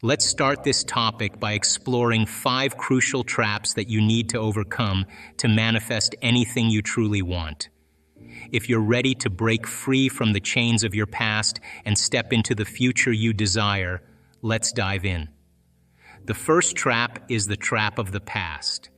Let's start this topic by exploring 5 crucial traps that you need to overcome to manifest anything you truly want. If you're ready to break free from the chains of your past and step into the future you desire, let's dive in. The first trap is the trap of the past.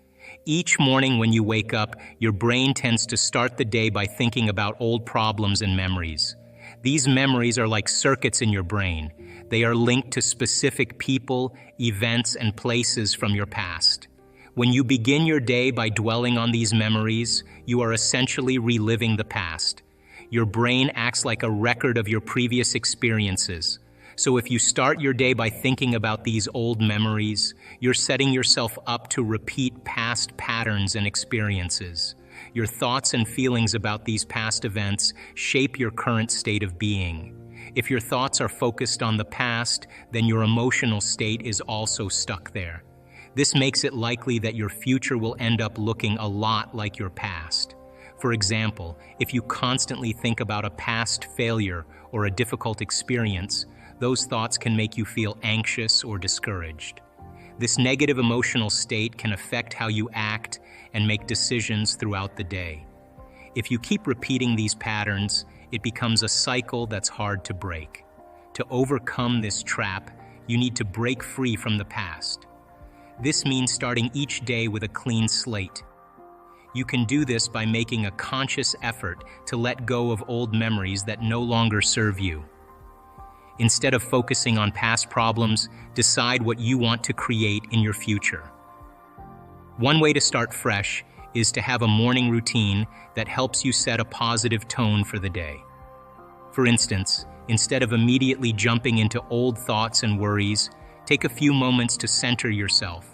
Each morning when you wake up, your brain tends to start the day by thinking about old problems and memories. These memories are like circuits in your brain. They are linked to specific people, events, and places from your past. When you begin your day by dwelling on these memories, you are essentially reliving the past. Your brain acts like a record of your previous experiences. So if you start your day by thinking about these old memories, you're setting yourself up to repeat past patterns and experiences. Your thoughts and feelings about these past events shape your current state of being. If your thoughts are focused on the past, then your emotional state is also stuck there. This makes it likely that your future will end up looking a lot like your past. For example, if you constantly think about a past failure or a difficult experience, those thoughts can make you feel anxious or discouraged. This negative emotional state can affect how you act and make decisions throughout the day. If you keep repeating these patterns, it becomes a cycle that's hard to break. To overcome this trap, you need to break free from the past. This means starting each day with a clean slate. You can do this by making a conscious effort to let go of old memories that no longer serve you. Instead of focusing on past problems, decide what you want to create in your future. One way to start fresh is to have a morning routine that helps you set a positive tone for the day. For instance, instead of immediately jumping into old thoughts and worries, take a few moments to center yourself.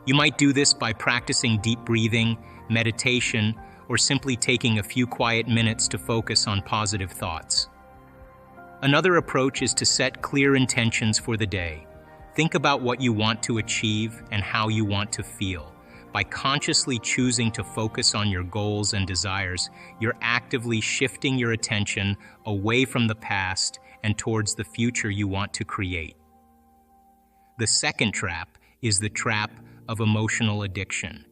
You might do this by practicing deep breathing, meditation, or simply taking a few quiet minutes to focus on positive thoughts. Another approach is to set clear intentions for the day. Think about what you want to achieve and how you want to feel. By consciously choosing to focus on your goals and desires, you're actively shifting your attention away from the past and towards the future you want to create. The second trap is the trap of emotional addiction.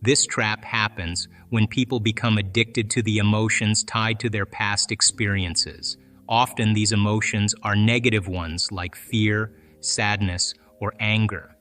This trap happens when people become addicted to the emotions tied to their past experiences. Often these emotions are negative ones like fear, sadness, or anger.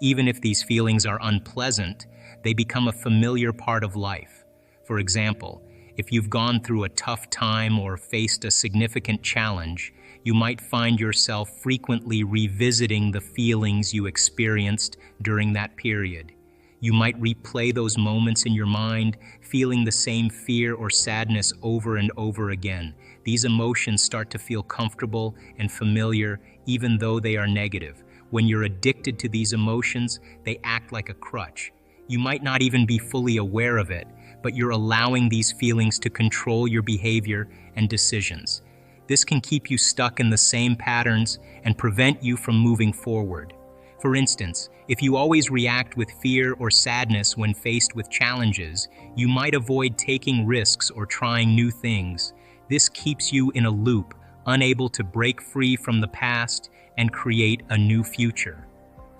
Even if these feelings are unpleasant, they become a familiar part of life. For example, if you've gone through a tough time or faced a significant challenge, you might find yourself frequently revisiting the feelings you experienced during that period. You might replay those moments in your mind, feeling the same fear or sadness over and over again. These emotions start to feel comfortable and familiar, even though they are negative. When you're addicted to these emotions, they act like a crutch. You might not even be fully aware of it, but you're allowing these feelings to control your behavior and decisions. This can keep you stuck in the same patterns and prevent you from moving forward. For instance, if you always react with fear or sadness when faced with challenges, you might avoid taking risks or trying new things. This keeps you in a loop, unable to break free from the past and create a new future.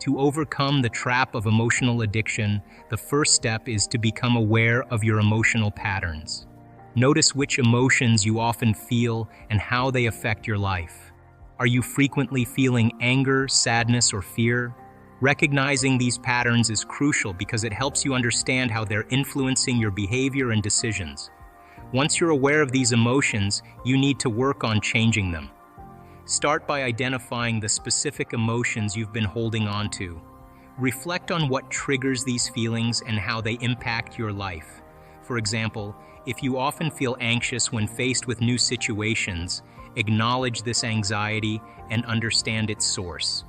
To overcome the trap of emotional addiction, the first step is to become aware of your emotional patterns. Notice which emotions you often feel and how they affect your life. Are you frequently feeling anger, sadness, or fear? Recognizing these patterns is crucial because it helps you understand how they're influencing your behavior and decisions. Once you're aware of these emotions, you need to work on changing them. Start by identifying the specific emotions you've been holding on to. Reflect on what triggers these feelings and how they impact your life. For example, if you often feel anxious when faced with new situations, acknowledge this anxiety and understand its source.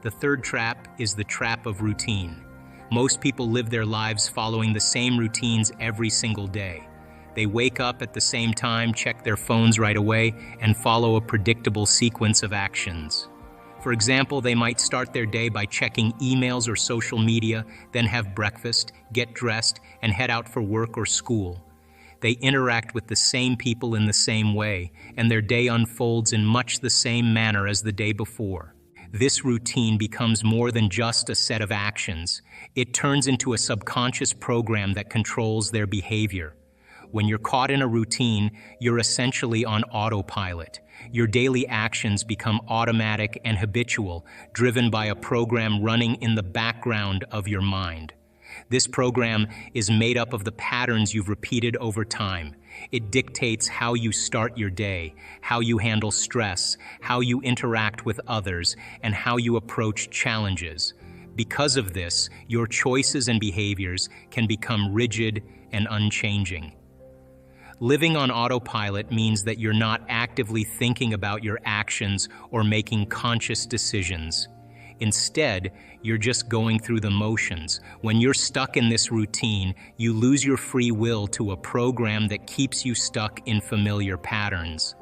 The third trap is the trap of routine. Most people live their lives following the same routines every single day. They wake up at the same time, check their phones right away, and follow a predictable sequence of actions. For example, they might start their day by checking emails or social media, then have breakfast, get dressed, and head out for work or school. They interact with the same people in the same way, and their day unfolds in much the same manner as the day before. this routine becomes more than just a set of actions. It turns into a subconscious program that controls their behavior. When you're caught in a routine, you're essentially on autopilot. Your daily actions become automatic and habitual, driven by a program running in the background of your mind. This program is made up of the patterns you've repeated over time. It dictates how you start your day, how you handle stress, how you interact with others, and how you approach challenges. Because of this, your choices and behaviors can become rigid and unchanging. Living on autopilot means that you're not actively thinking about your actions or making conscious decisions. Instead, you're just going through the motions. When you're stuck in this routine, you lose your free will to a program that keeps you stuck in familiar patterns.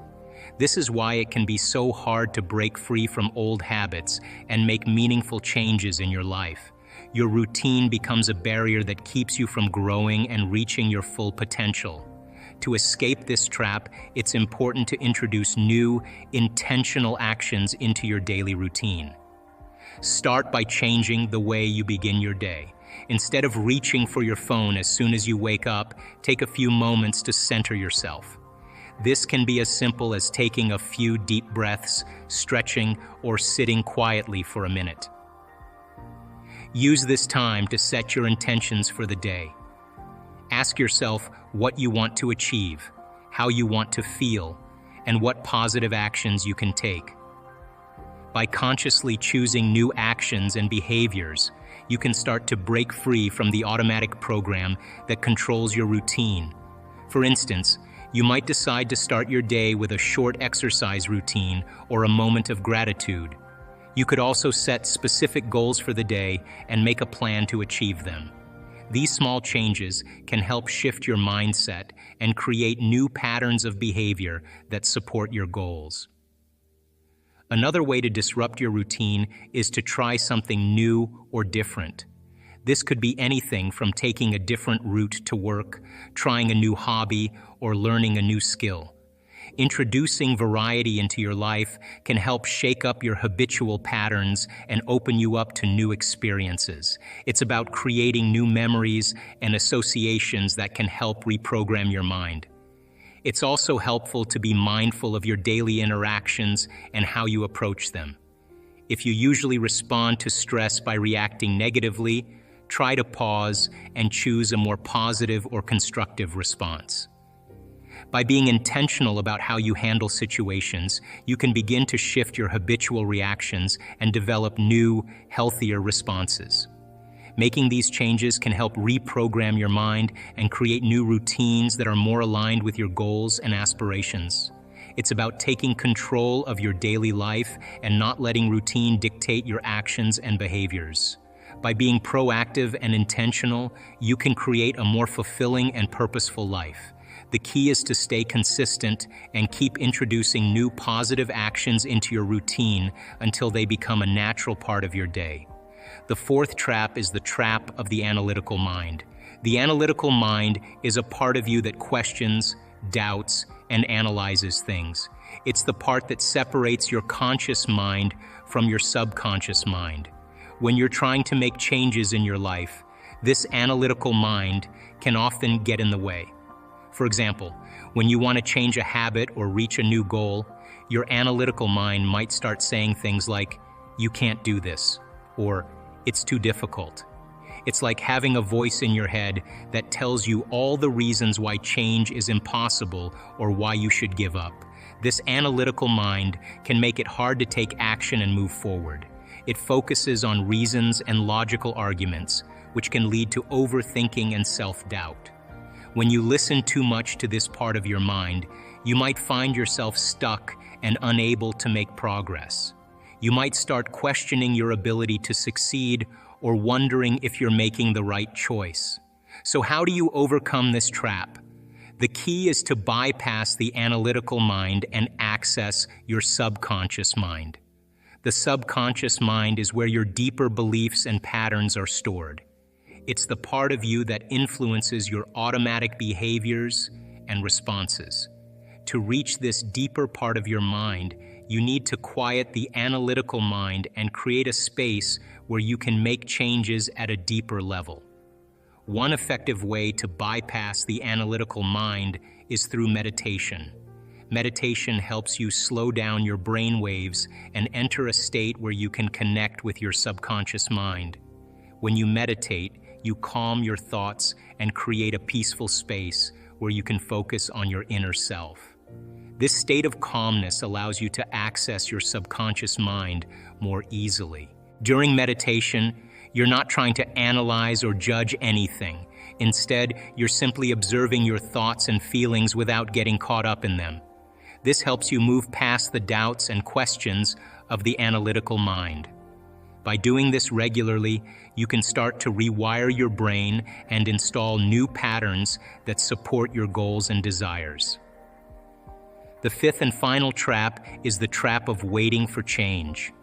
This is why it can be so hard to break free from old habits and make meaningful changes in your life. Your routine becomes a barrier that keeps you from growing and reaching your full potential. To escape this trap, it's important to introduce new, intentional actions into your daily routine. Start by changing the way you begin your day. Instead of reaching for your phone as soon as you wake up, take a few moments to center yourself. This can be as simple as taking a few deep breaths, stretching, or sitting quietly for a minute. Use this time to set your intentions for the day. Ask yourself what you want to achieve, how you want to feel, and what positive actions you can take. By consciously choosing new actions and behaviors, you can start to break free from the automatic program that controls your routine. For instance, you might decide to start your day with a short exercise routine or a moment of gratitude. You could also set specific goals for the day and make a plan to achieve them. These small changes can help shift your mindset and create new patterns of behavior that support your goals. Another way to disrupt your routine is to try something new or different. This could be anything from taking a different route to work, trying a new hobby, or learning a new skill. Introducing variety into your life can help shake up your habitual patterns and open you up to new experiences. It's about creating new memories and associations that can help reprogram your mind. It's also helpful to be mindful of your daily interactions and how you approach them. If you usually respond to stress by reacting negatively, try to pause and choose a more positive or constructive response. By being intentional about how you handle situations, you can begin to shift your habitual reactions and develop new, healthier responses. Making these changes can help reprogram your mind and create new routines that are more aligned with your goals and aspirations. It's about taking control of your daily life and not letting routine dictate your actions and behaviors. By being proactive and intentional, you can create a more fulfilling and purposeful life. The key is to stay consistent and keep introducing new positive actions into your routine until they become a natural part of your day. The fourth trap is the trap of the analytical mind. The analytical mind is a part of you that questions, doubts, and analyzes things. It's the part that separates your conscious mind from your subconscious mind. When you're trying to make changes in your life, this analytical mind can often get in the way. For example, when you want to change a habit or reach a new goal, your analytical mind might start saying things like, "You can't do this," or "It's too difficult." It's like having a voice in your head that tells you all the reasons why change is impossible or why you should give up. This analytical mind can make it hard to take action and move forward. It focuses on reasons and logical arguments, which can lead to overthinking and self-doubt. When you listen too much to this part of your mind, you might find yourself stuck and unable to make progress. You might start questioning your ability to succeed or wondering if you're making the right choice. So how do you overcome this trap? The key is to bypass the analytical mind and access your subconscious mind. The subconscious mind is where your deeper beliefs and patterns are stored. It's the part of you that influences your automatic behaviors and responses. To reach this deeper part of your mind, You need to quiet the analytical mind and create a space where you can make changes at a deeper level. One effective way to bypass the analytical mind is through meditation. Meditation helps you slow down your brain waves and enter a state where you can connect with your subconscious mind. When you meditate, you calm your thoughts and create a peaceful space where you can focus on your inner self. This state of calmness allows you to access your subconscious mind more easily. During meditation, you're not trying to analyze or judge anything. Instead, you're simply observing your thoughts and feelings without getting caught up in them. This helps you move past the doubts and questions of the analytical mind. By doing this regularly, you can start to rewire your brain and install new patterns that support your goals and desires. The fifth and final trap is the trap of waiting for change.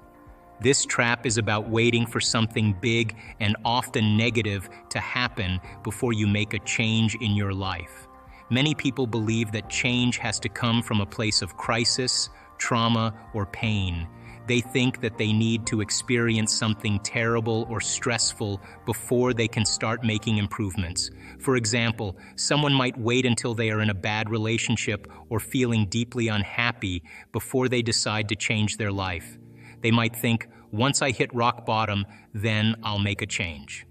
This trap is about waiting for something big and often negative to happen before you make a change in your life. Many people believe that change has to come from a place of crisis, trauma, or pain. They think that they need to experience something terrible or stressful before they can start making improvements. For example, someone might wait until they are in a bad relationship or feeling deeply unhappy before they decide to change their life. They might think, once I hit rock bottom, then I'll make a change.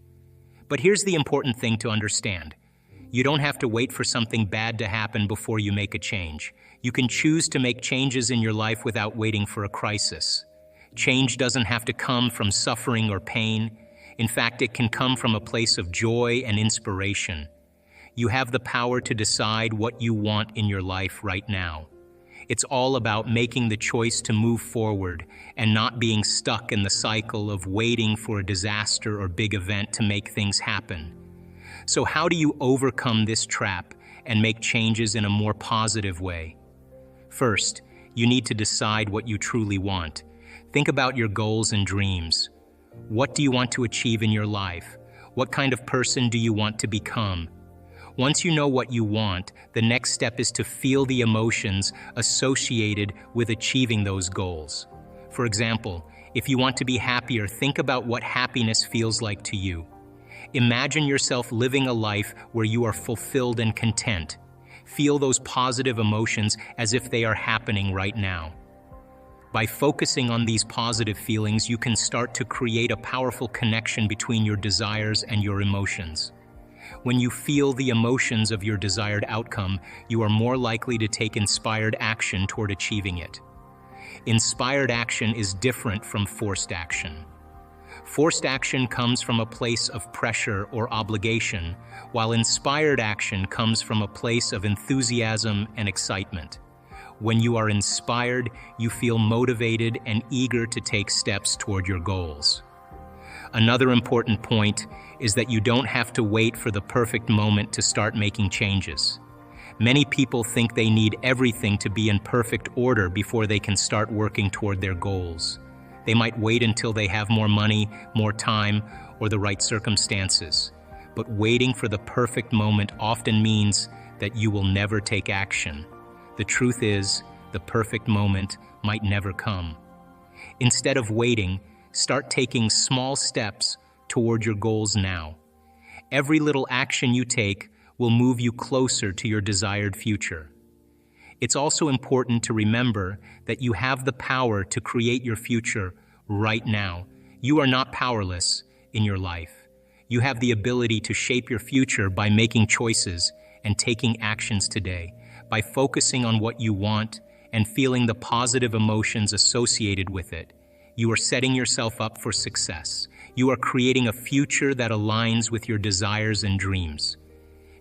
But here's the important thing to understand. You don't have to wait for something bad to happen before you make a change. You can choose to make changes in your life without waiting for a crisis. Change doesn't have to come from suffering or pain. In fact, it can come from a place of joy and inspiration. You have the power to decide what you want in your life right now. It's all about making the choice to move forward and not being stuck in the cycle of waiting for a disaster or big event to make things happen. So how do you overcome this trap and make changes in a more positive way? First, you need to decide what you truly want. Think about your goals and dreams. What do you want to achieve in your life? What kind of person do you want to become? Once you know what you want, the next step is to feel the emotions associated with achieving those goals. For example, if you want to be happier, think about what happiness feels like to you. Imagine yourself living a life where you are fulfilled and content. Feel those positive emotions as if they are happening right now. By focusing on these positive feelings, you can start to create a powerful connection between your desires and your emotions. When you feel the emotions of your desired outcome, you are more likely to take inspired action toward achieving it. Inspired action is different from forced action. Forced action comes from a place of pressure or obligation, while inspired action comes from a place of enthusiasm and excitement. When you are inspired, you feel motivated and eager to take steps toward your goals. Another important point is that you don't have to wait for the perfect moment to start making changes. Many people think they need everything to be in perfect order before they can start working toward their goals. They might wait until they have more money, more time, or the right circumstances. But waiting for the perfect moment often means that you will never take action. The truth is, the perfect moment might never come. Instead of waiting, start taking small steps toward your goals now. Every little action you take will move you closer to your desired future. It's also important to remember that you have the power to create your future right now. You are not powerless in your life. You have the ability to shape your future by making choices and taking actions today. By focusing on what you want and feeling the positive emotions associated with it, you are setting yourself up for success. You are creating a future that aligns with your desires and dreams.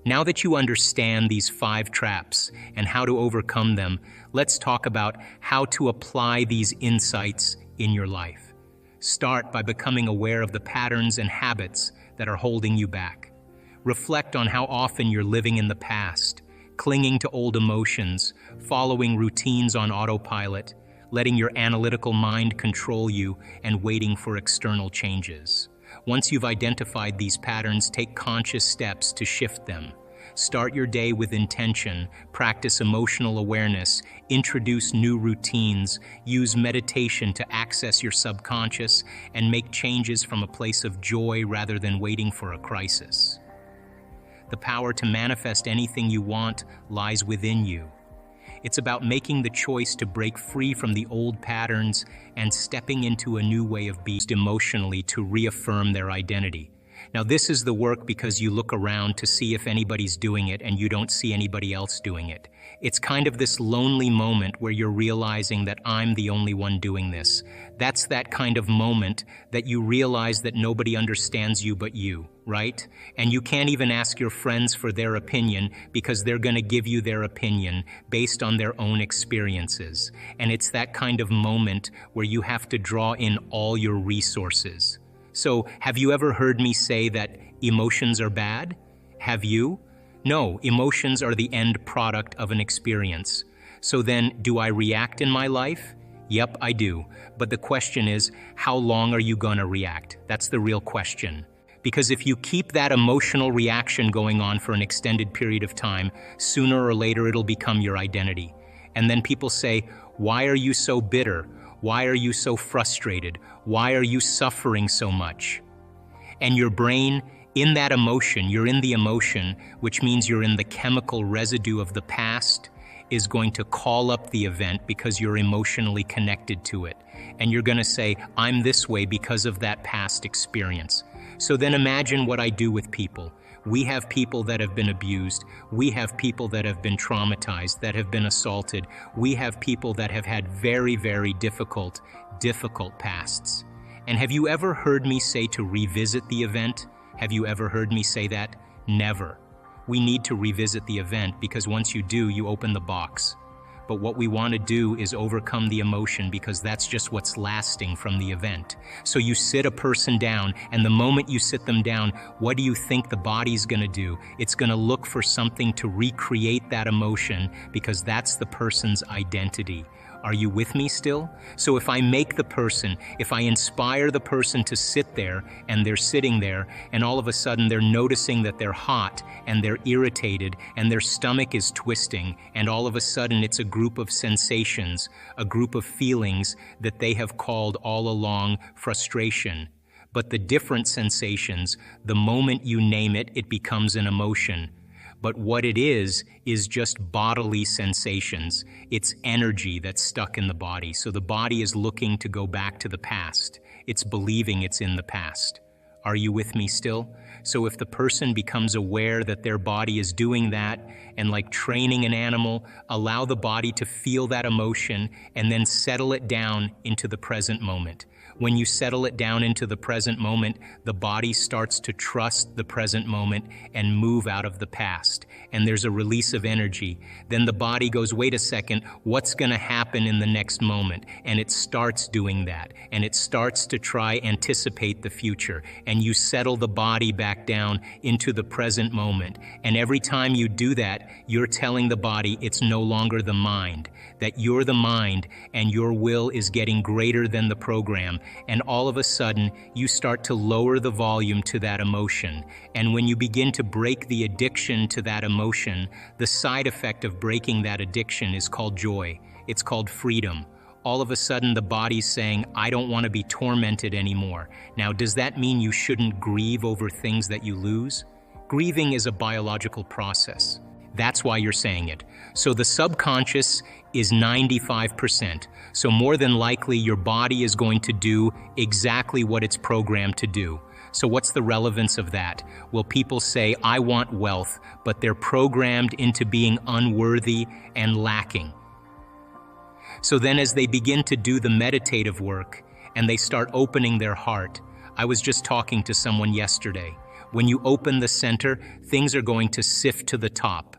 Now that you understand these 5 traps and how to overcome them, let's talk about how to apply these insights in your life. Start by becoming aware of the patterns and habits that are holding you back. Reflect on how often you're living in the past, clinging to old emotions, following routines on autopilot, letting your analytical mind control you, and waiting for external changes. Once you've identified these patterns, take conscious steps to shift them. Start your day with intention, practice emotional awareness, introduce new routines, use meditation to access your subconscious, and make changes from a place of joy rather than waiting for a crisis. The power to manifest anything you want lies within you. It's about making the choice to break free from the old patterns and stepping into a new way of being emotionally to reaffirm their identity. Now, this is the work because you look around to see if anybody's doing it and you don't see anybody else doing it. It's kind of this lonely moment where you're realizing that I'm the only one doing this. That's that kind of moment that you realize that nobody understands you but you, right? And you can't even ask your friends for their opinion because they're going to give you their opinion based on their own experiences. And it's that kind of moment where you have to draw in all your resources. So, have you ever heard me say that emotions are bad? Have you? No, emotions are the end product of an experience. So then, do I react in my life? Yep, I do. But the question is, how long are you gonna react? That's the real question. Because if you keep that emotional reaction going on for an extended period of time, sooner or later it'll become your identity. And then people say, why are you so bitter? Why are you so frustrated? Why are you suffering so much? And your brain, in that emotion, you're in the emotion, which means you're in the chemical residue of the past, is going to call up the event because you're emotionally connected to it. And you're going to say, I'm this way because of that past experience. So then imagine what I do with people. We have people that have been abused. We have people that have been traumatized, that have been assaulted. We have people that have had very, very difficult pasts. And have you ever heard me say to revisit the event? Have you ever heard me say that? Never. We need to revisit the event because once you do, you open the box. But what we want to do is overcome the emotion because that's just what's lasting from the event. So you sit a person down, and the moment you sit them down, what do you think the body's going to do? It's going to look for something to recreate that emotion because that's the person's identity. Are you with me still? So if I make the person, if I inspire the person to sit there and they're sitting there and all of a sudden they're noticing that they're hot and they're irritated and their stomach is twisting and all of a sudden it's a group of sensations, a group of feelings that they have called all along frustration. But the different sensations, the moment you name it, it becomes an emotion. But what it is just bodily sensations. It's energy that's stuck in the body. So the body is looking to go back to the past. It's believing it's in the past. Are you with me still? So if the person becomes aware that their body is doing that, and like training an animal, allow the body to feel that emotion and then settle it down into the present moment. When you settle it down into the present moment, the body starts to trust the present moment and move out of the past. And there's a release of energy. Then the body goes, wait a second, what's going to happen in the next moment? And it starts doing that. And it starts to try anticipate the future. And you settle the body back down into the present moment. And every time you do that, you're telling the body it's no longer the mind, that you're the mind and your will is getting greater than the program. And all of a sudden, you start to lower the volume to that emotion. And when you begin to break the addiction to that emotion, the side effect of breaking that addiction is called joy. It's called freedom. All of a sudden, the body's saying, I don't want to be tormented anymore. Now, does that mean you shouldn't grieve over things that you lose? Grieving is a biological process. That's why you're saying it. So the subconscious is 95%. So more than likely, your body is going to do exactly what it's programmed to do. So what's the relevance of that? Well, people say, I want wealth, but they're programmed into being unworthy and lacking. So then as they begin to do the meditative work and they start opening their heart, I was just talking to someone yesterday. When you open the center, things are going to sift to the top.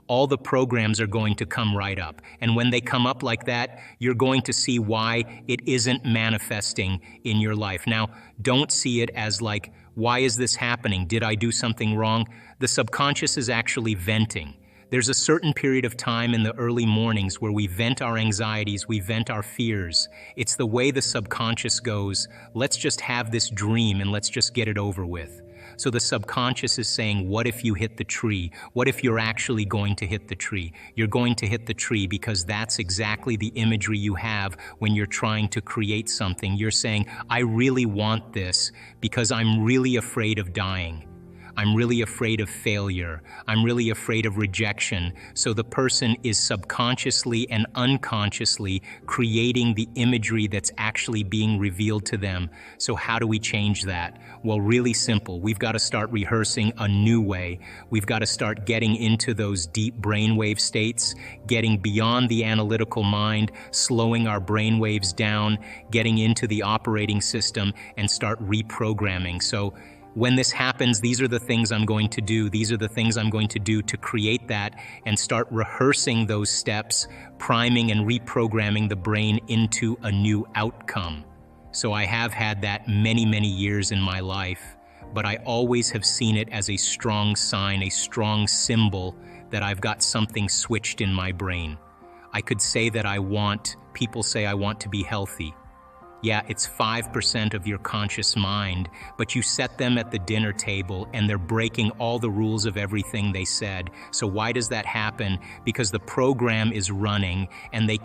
All the programs are going to come right up. And when they come up like that, you're going to see why it isn't manifesting in your life. Now, don't see it as like, why is this happening? Did I do something wrong? The subconscious is actually venting. There's a certain period of time in the early mornings where we vent our anxieties, we vent our fears. It's the way the subconscious goes, let's just have this dream and let's just get it over with. So the subconscious is saying, what if you hit the tree? What if you're actually going to hit the tree? You're going to hit the tree because that's exactly the imagery you have when you're trying to create something. You're saying, I really want this because I'm really afraid of dying. I'm really afraid of failure. I'm really afraid of rejection. So the person is subconsciously and unconsciously creating the imagery that's actually being revealed to them. So how do we change that? Well, really simple. We've got to start rehearsing a new way. We've got to start getting into those deep brainwave states, getting beyond the analytical mind, slowing our brainwaves down, getting into the operating system, and start reprogramming. So when this happens, these are the things I'm going to do. These are the things I'm going to do to create that, and start rehearsing those steps, priming and reprogramming the brain into a new outcome. So I have had that many, many years in my life, but I always have seen it as a strong sign, a strong symbol that I've got something switched in my brain. I could say that people say I want to be healthy. Yeah, it's 5% of your conscious mind, but you set them at the dinner table and they're breaking all the rules of everything they said. So why does that happen? Because the program is running and they've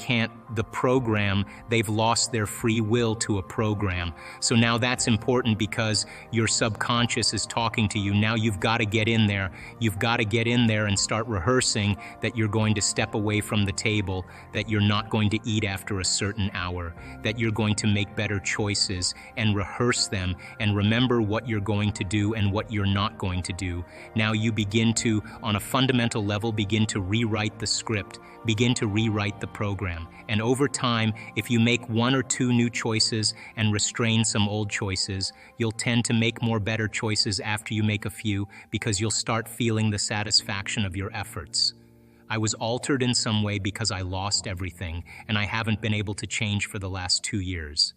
lost their free will to a program. So now that's important because your subconscious is talking to you. Now you've got to get in there. You've got to get in there and start rehearsing that you're going to step away from the table, that you're not going to eat after a certain hour, that you're going to make better choices, and rehearse them and remember what you're going to do and what you're not going to do. Now you begin to, on a fundamental level, begin to rewrite the script, begin to rewrite the program. And over time, if you make one or two new choices and restrain some old choices, you'll tend to make more better choices after you make a few, because you'll start feeling the satisfaction of your efforts. I was altered in some way because I lost everything, and I haven't been able to change for the last 2 years.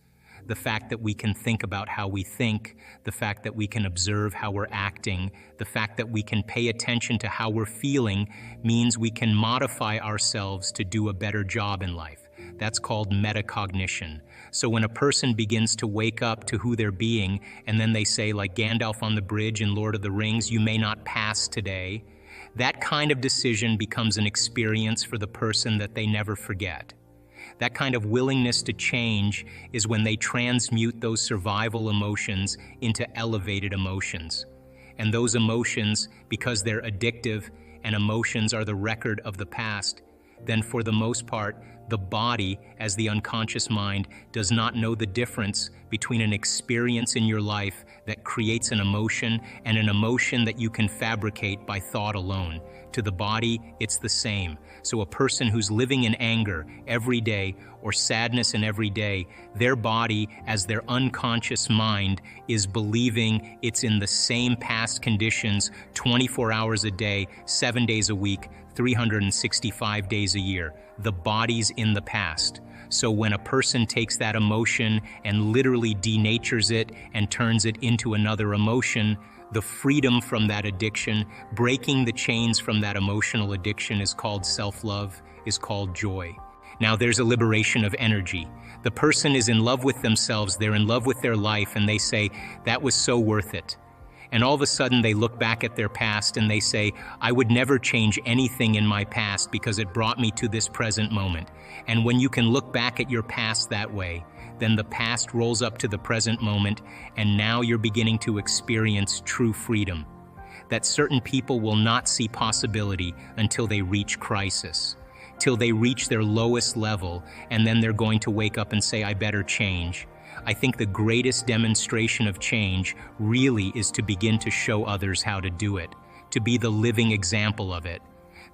The fact that we can think about how we think, the fact that we can observe how we're acting, the fact that we can pay attention to how we're feeling means we can modify ourselves to do a better job in life. That's called metacognition. So when a person begins to wake up to who they're being, and then they say, like Gandalf on the bridge in Lord of the Rings, you may not pass today, that kind of decision becomes an experience for the person that they never forget. That kind of willingness to change is when they transmute those survival emotions into elevated emotions. And those emotions, because they're addictive and emotions are the record of the past, then for the most part, the body, as the unconscious mind, does not know the difference between an experience in your life that creates an emotion and an emotion that you can fabricate by thought alone. To the body, it's the same. So a person who's living in anger every day or sadness in every day, their body, as their unconscious mind, is believing it's in the same past conditions 24 hours a day, 7 days a week, 365 days a year. The body's in the past. So when a person takes that emotion and literally denatures it and turns it into another emotion, the freedom from that addiction, breaking the chains from that emotional addiction, is called self-love, is called joy. Now there's a liberation of energy. The person is in love with themselves, they're in love with their life, and they say, that was so worth it. And all of a sudden they look back at their past and they say, I would never change anything in my past because it brought me to this present moment. And when you can look back at your past that way, then the past rolls up to the present moment, and now you're beginning to experience true freedom. That certain people will not see possibility until they reach crisis, till they reach their lowest level, and then they're going to wake up and say, I better change. I think the greatest demonstration of change really is to begin to show others how to do it, to be the living example of it.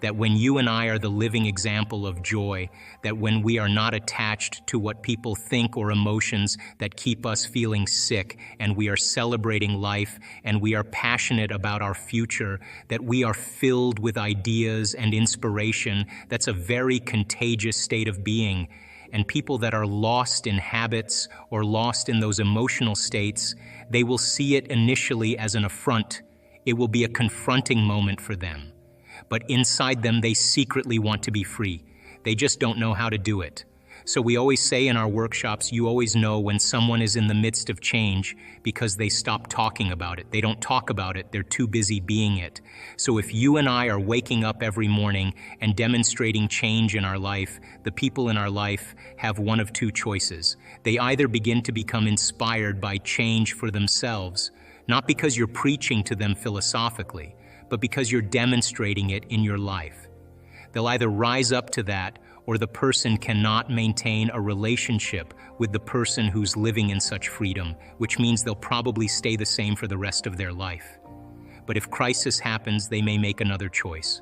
That when you and I are the living example of joy, that when we are not attached to what people think or emotions that keep us feeling sick, and we are celebrating life and we are passionate about our future, that we are filled with ideas and inspiration, that's a very contagious state of being. And people that are lost in habits or lost in those emotional states, they will see it initially as an affront. It will be a confronting moment for them. But inside them, they secretly want to be free. They just don't know how to do it. So we always say in our workshops, you always know when someone is in the midst of change because they stop talking about it. They don't talk about it, they're too busy being it. So if you and I are waking up every morning and demonstrating change in our life, the people in our life have one of two choices. They either begin to become inspired by change for themselves, not because you're preaching to them philosophically, but because you're demonstrating it in your life. They'll either rise up to that, or the person cannot maintain a relationship with the person who's living in such freedom, which means they'll probably stay the same for the rest of their life. But if crisis happens, they may make another choice.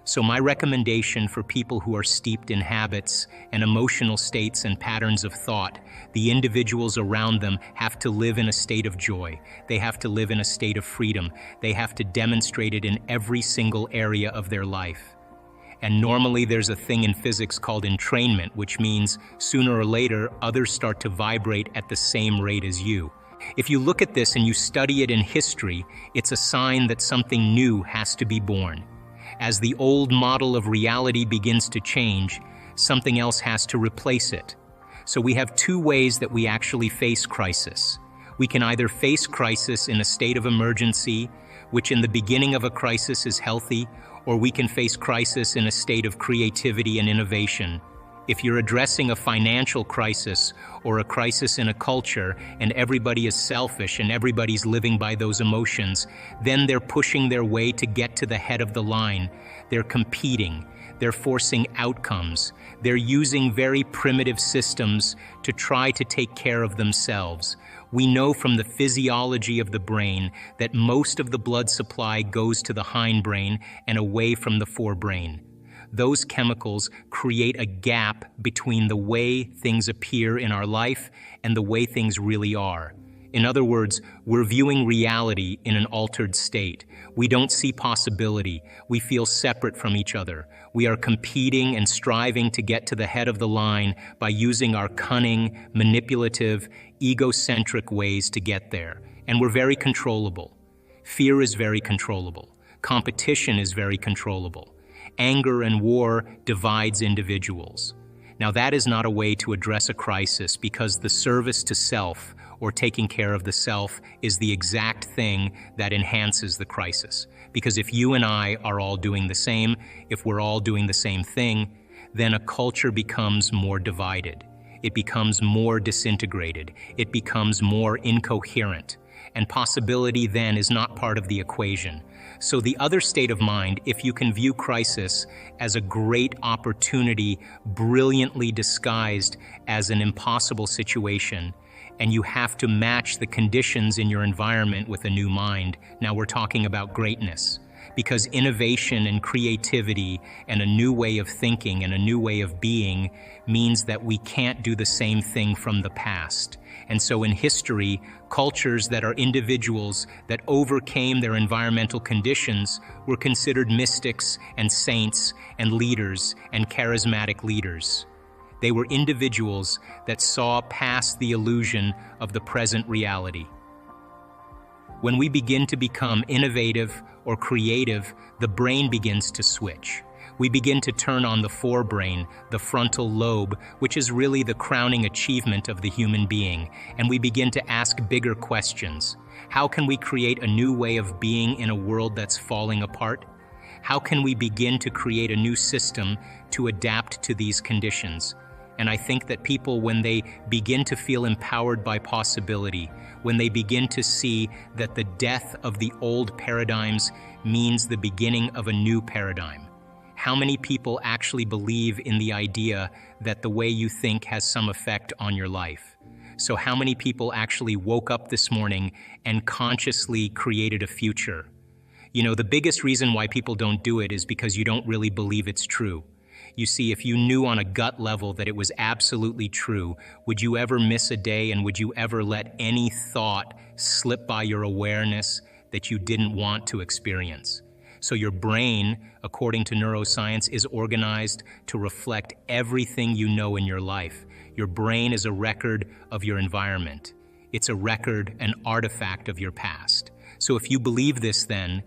So my recommendation for people who are steeped in habits and emotional states and patterns of thought, the individuals around them have to live in a state of joy. They have to live in a state of freedom. They have to demonstrate it in every single area of their life. And normally there's a thing in physics called entrainment, which means sooner or later, others start to vibrate at the same rate as you. If you look at this and you study it in history, it's a sign that something new has to be born. As the old model of reality begins to change, something else has to replace it. So we have two ways that we actually face crisis. We can either face crisis in a state of emergency, which in the beginning of a crisis is healthy, or we can face crisis in a state of creativity and innovation. If you're addressing a financial crisis or a crisis in a culture and everybody is selfish and everybody's living by those emotions, then they're pushing their way to get to the head of the line. They're competing. They're forcing outcomes. They're using very primitive systems to try to take care of themselves. We know from the physiology of the brain that most of the blood supply goes to the hindbrain and away from the forebrain. Those chemicals create a gap between the way things appear in our life and the way things really are. In other words, we're viewing reality in an altered state. We don't see possibility. We feel separate from each other. We are competing and striving to get to the head of the line by using our cunning, manipulative, egocentric ways to get there. And we're very controllable. Fear is very controllable. Competition is very controllable. Anger and war divides individuals. Now that is not a way to address a crisis, because the service to self, or taking care of the self, is the exact thing that enhances the crisis. Because if you and I are all doing the same, if we're all doing the same thing, then a culture becomes more divided. It becomes more disintegrated. It becomes more incoherent. And possibility then is not part of the equation. So the other state of mind, if you can view crisis as a great opportunity, brilliantly disguised as an impossible situation, and you have to match the conditions in your environment with a new mind. Now we're talking about greatness, because innovation and creativity and a new way of thinking and a new way of being means that we can't do the same thing from the past. And so in history, cultures that are individuals that overcame their environmental conditions were considered mystics and saints and leaders and charismatic leaders. They were individuals that saw past the illusion of the present reality. When we begin to become innovative or creative, the brain begins to switch. We begin to turn on the forebrain, the frontal lobe, which is really the crowning achievement of the human being, and we begin to ask bigger questions. How can we create a new way of being in a world that's falling apart? How can we begin to create a new system to adapt to these conditions? And I think that people, when they begin to feel empowered by possibility, when they begin to see that the death of the old paradigms means the beginning of a new paradigm. How many people actually believe in the idea that the way you think has some effect on your life? So how many people actually woke up this morning and consciously created a future? You know, the biggest reason why people don't do it is because you don't really believe it's true. You see, if you knew on a gut level that it was absolutely true, would you ever miss a day, and would you ever let any thought slip by your awareness that you didn't want to experience? So your brain, according to neuroscience, is organized to reflect everything you know in your life. Your brain is a record of your environment. It's a record, an artifact of your past. So if you believe this, then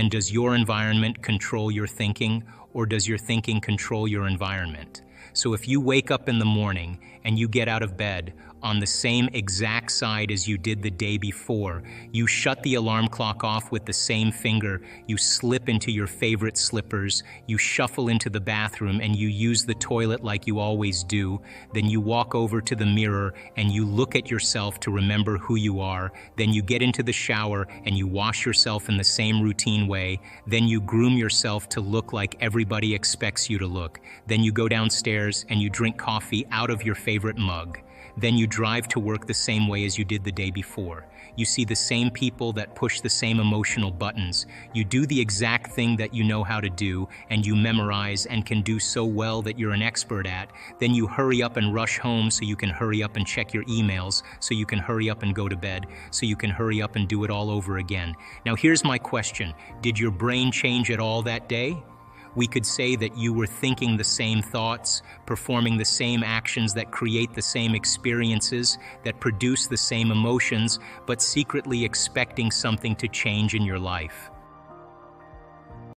does your environment control your thinking, or does your thinking control your environment? So if you wake up in the morning and you get out of bed on the same exact side as you did the day before, you shut the alarm clock off with the same finger, you slip into your favorite slippers, you shuffle into the bathroom and you use the toilet like you always do, then you walk over to the mirror and you look at yourself to remember who you are, then you get into the shower and you wash yourself in the same routine way, then you groom yourself to look like everybody expects you to look, then you go downstairs and you drink coffee out of your favorite mug. Then you drive to work the same way as you did the day before. You see the same people that push the same emotional buttons. You do the exact thing that you know how to do and you memorize and can do so well that you're an expert at. Then you hurry up and rush home so you can hurry up and check your emails, so you can hurry up and go to bed, so you can hurry up and do it all over again. Now here's my question. Did your brain change at all that day? We could say that you were thinking the same thoughts, performing the same actions that create the same experiences, that produce the same emotions, but secretly expecting something to change in your life.